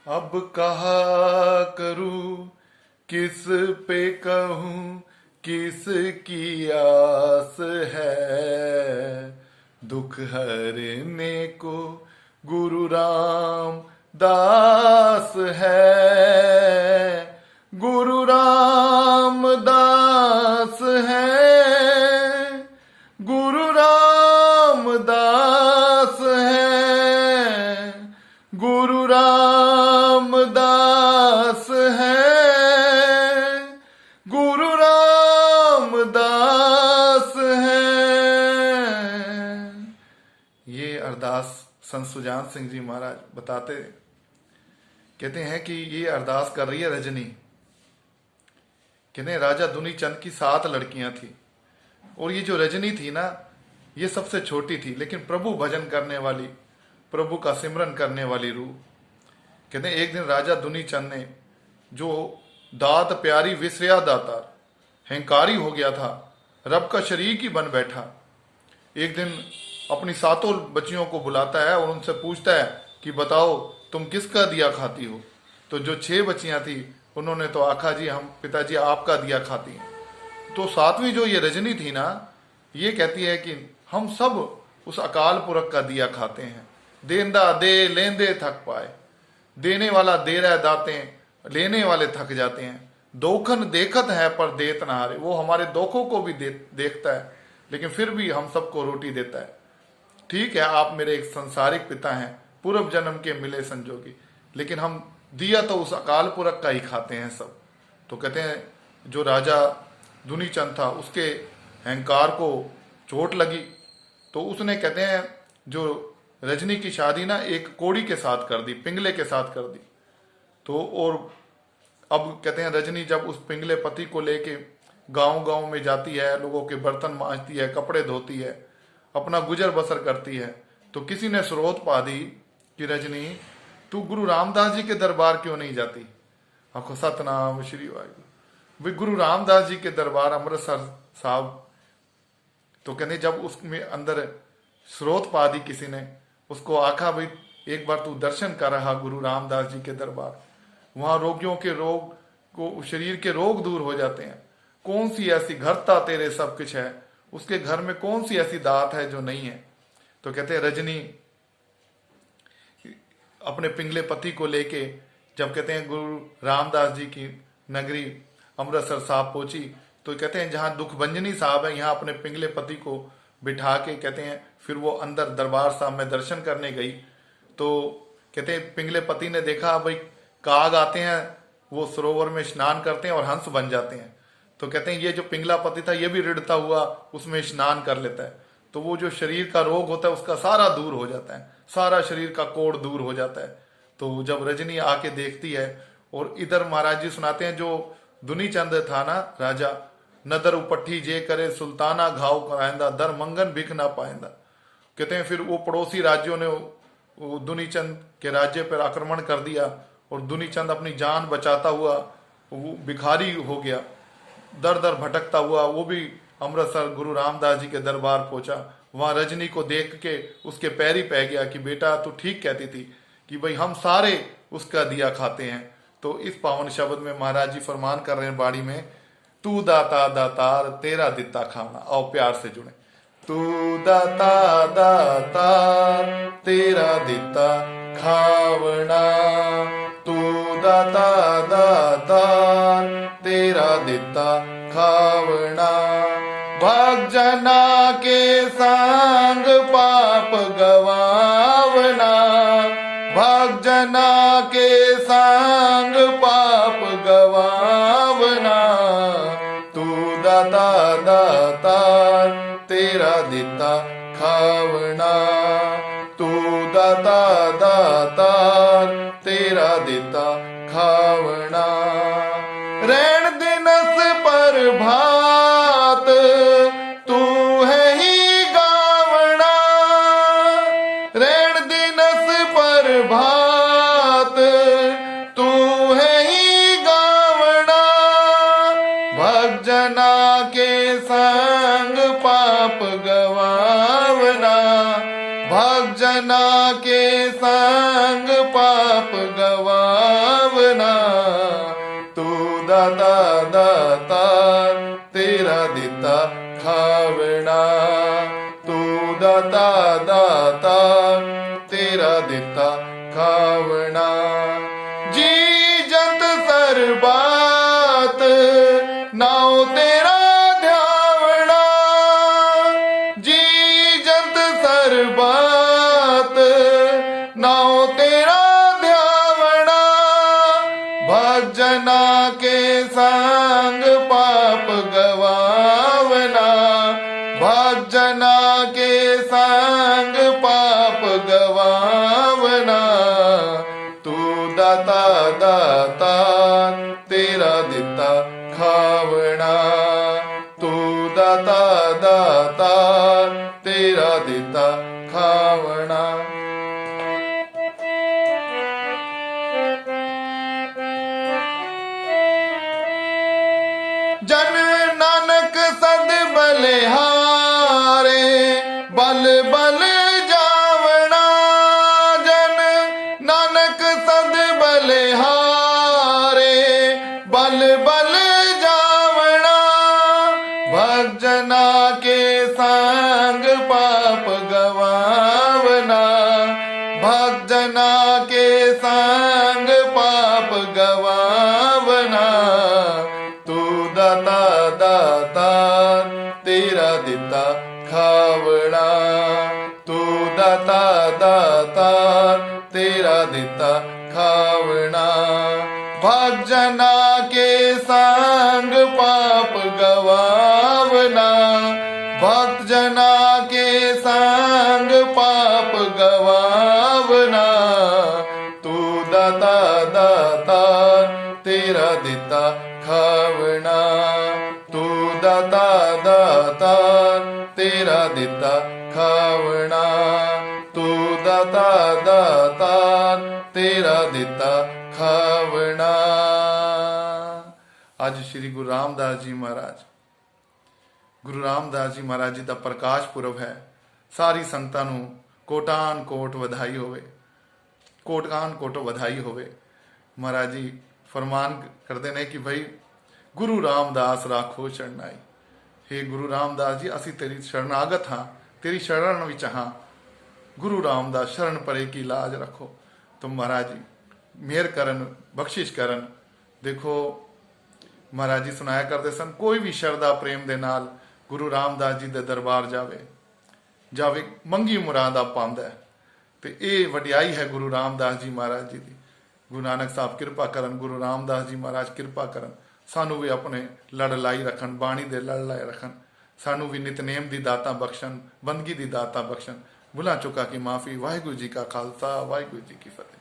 अब कहा करूं, किस पे कहूं, किस की आस है। दुख हरने को गुरु राम दास है, गुरु राम दास है, गुरु राम दास है, गुरु राम दास है, गुरु राम दास है। ये अरदास संत सुजान सिंह जी महाराज बताते, कहते हैं कि ये अरदास कर रही है रजनी। कहते हैं राजा दुनी चंद की 7 लड़कियां थी और ये जो रजनी थी ना, ये सबसे छोटी थी, लेकिन प्रभु भजन करने वाली, प्रभु का सिमरन करने वाली रूह। कहते हैं एक दिन राजा दुनी चंद ने, जो दात प्यारी विसरिया दाता, हंकारी हो गया था, रब का शरीक ही बन बैठा, एक दिन अपनी 7 बच्चियों को बुलाता है और उनसे पूछता है कि बताओ तुम किसका दिया खाती हो। तो जो 6 बच्चियां थी उन्होंने तो आखा जी हम पिताजी आपका दिया खाती हैं। तो 7वीं जो ये रजनी थी ना, ये कहती है कि हम सब उस अकाल पुरख का दिया खाते हैं। देंदा दे लेंदे थक पाए, देने वाला दे रहा दाते, लेने वाले थक जाते हैं। दोखन देखत है पर देत ना हारे, वो हमारे दोखों को भी देखता है, लेकिन फिर भी हम सबको रोटी देता है। ठीक है आप मेरे एक संसारिक पिता हैं, पूर्व जन्म के मिले संजोगी, लेकिन हम दिया तो उस अकाल पुरख का ही खाते हैं सब। तो कहते हैं जो राजा दुनी चंद था, उसके अहंकार को चोट लगी, तो उसने कहते हैं जो रजनी की शादी ना एक कोड़ी के साथ कर दी, पिंगले के साथ कर दी। तो और अब कहते हैं रजनी जब उस पिंगले पति को लेके गांव गांव में जाती है, लोगों के बर्तन मांजती है, कपड़े धोती है, अपना गुजर बसर करती है, तो किसी ने स्रोत पा दी कि रजनी तू गुरु रामदास जी के दरबार क्यों नहीं जाती। आखो सतनाम श्री वाहिगुरु। वे गुरु रामदास जी के दरबार अमृतसर साहब, तो कहते जब उसमें अंदर स्रोत पा दी किसी ने, उसको आखा भाई एक बार तू दर्शन कर रहा गुरु रामदास जी के दरबार, वहां रोगियों के रोग को, शरीर के रोग दूर हो जाते हैं। कौन सी ऐसी घरता तेरे सब कुछ है, उसके घर में कौन सी ऐसी दात है जो नहीं है। तो कहते हैं रजनी अपने पिंगले पति को लेके जब कहते हैं गुरु रामदास जी की नगरी अमृतसर साहब पहुंची, तो कहते हैं जहां दुख भंजनी साहब है, यहाँ अपने पिंगले पति को बिठा के कहते हैं फिर वो अंदर दरबार साहब में दर्शन करने गई। तो कहते हैं पिंगले पति ने देखा भाई काग आते हैं, वो सरोवर में स्नान करते हैं और हंस बन जाते हैं। तो कहते हैं ये जो पिंगला पति था ये भी रिड़ता हुआ उसमें स्नान कर लेता है, तो वो जो शरीर का रोग होता है उसका सारा दूर हो जाता है, सारा शरीर का कोढ़ दूर हो जाता है। तो जब रजनी आके देखती है, और इधर महाराज जी सुनाते हैं जो दुनी चंद था ना राजा, नदर उपट्ठी जे करे सुल्ताना घाव कराइंदा, दर मंगन भिख ना पाइंदा। कहते हैं फिर वो पड़ोसी राज्यों ने वो दुनी चंद के राज्य पर आक्रमण कर दिया, और दुनी चंद अपनी जान बचाता हुआ वो भिखारी हो गया, दर दर भटकता हुआ वो भी अमृतसर गुरु रामदास जी के दरबार पहुंचा। वहां रजनी को देख के उसके पैरी पै गया कि बेटा तू ठीक कहती थी कि भाई हम सारे उसका दिया खाते हैं। तो इस पावन शब्द में महाराज जी फरमान कर रहे हैं बाड़ी में, तू दाता दातार तेरा दिता खाना। आओ प्यार से जुड़े। तू दाता दातार तेरा दिता खावना, तू दाता दातार तेरा दिता खावना। भजना के संग पाप गवावना, भजना के संग पाप गवावना। तू दाता दातार तेरा दिता खावना, तू दाता दातार तेरा दिता खावना। रैन दिनस पर भात तू है ही गावना, रैन दिनस पर भात तू है ही गावना। भजना के संग पाप गवावना, भजना के संग पाप गवा खावना। जी जंत सरबात नाओ तेरा ध्यावना। जी जंत सरबात नाओ तेरा ध्यावना। भजना के संग पाप गवावना। भजना के संग पाप गवावना। तू दाता दाता तेरा दिता खावना। तू दाता दाता तेरा दिता खावना। जन नानक सद बलिहारे बल बल जावना। जन नानक सद बलिहारे बल बल जावना। भजना के संग पाप गवावना। भजना के संग पाप गवावना। तू दाता दाता तेरा दिता खावना। तू दाता दाता तेरा दिता खावना। भजना के संग पाप गवावना। भक्त जना के संग पाप गवावना। तू दाता दाता तेरा दिता खावना। तू दाता दाता तेरा दिता खावना। तू दाता दाता तेरा दिता खावना। ਅੱਜ श्री गुरु रामदास जी महाराज ਗੁਰੂ ਰਾਮਦਾਸ ਜੀ ਮਹਾਰਾਜ ਜੀ ਦਾ ਪ੍ਰਕਾਸ਼ ਪੁਰਬ ਹੈ। ਸਾਰੀ ਸੰਗਤਾਂ ਨੂੰ ਕੋਟਾਨ ਕੋਟ ਵਧਾਈ ਹੋਵੇ। ਕੋਟਾਨ ਕੋਟ ਵਧਾਈ ਹੋਵੇ। ਮਹਾਰਾਜ ਜੀ ਫਰਮਾਨ ਕਰਦੇ ਨੇ ਕਿ ਭਾਈ ਗੁਰੂ ਰਾਮਦਾਸ ਰਾਖੋ ਸ਼ਰਨਾਈ। हे ਗੁਰੂ ਰਾਮਦਾਸ ਜੀ ਅਸੀਂ ਤੇਰੀ ਸ਼ਰਨਾਗਤ ਹਾਂ, ਤੇਰੀ ਸ਼ਰਨ ਵਿੱਚ ਹਾਂ। ਗੁਰੂ ਰਾਮਦਾਸ ਸ਼ਰਨ ਪਰੇ ਕੀ ਲਾਜ ਰੱਖੋ। तो महाराज जी मेहर करन, बख्शिश करन। देखो महाराज जी सुनाया करते सन, कोई भी शरदा प्रेम दे नाल गुरु रामदास जी दे दरबार जावे मंगी मुराद आप पांदा है। ते ये वडियाई है गुरु रामदास जी महाराज जी दी। गुरु नानक साहब किरपा करन, गुरु रामदास जी महाराज किरपा करन, सानू भी अपने लड़ लाई रखन, बाणी दे लड़ लाई रखन, सानू भी नितनेम दी दाता बख्शन, बंदगी दी दाता बख्शन। भुला चुका की माफी। वाहिगुरु जी का खालसा, वाहिगुरु जी की फतेह।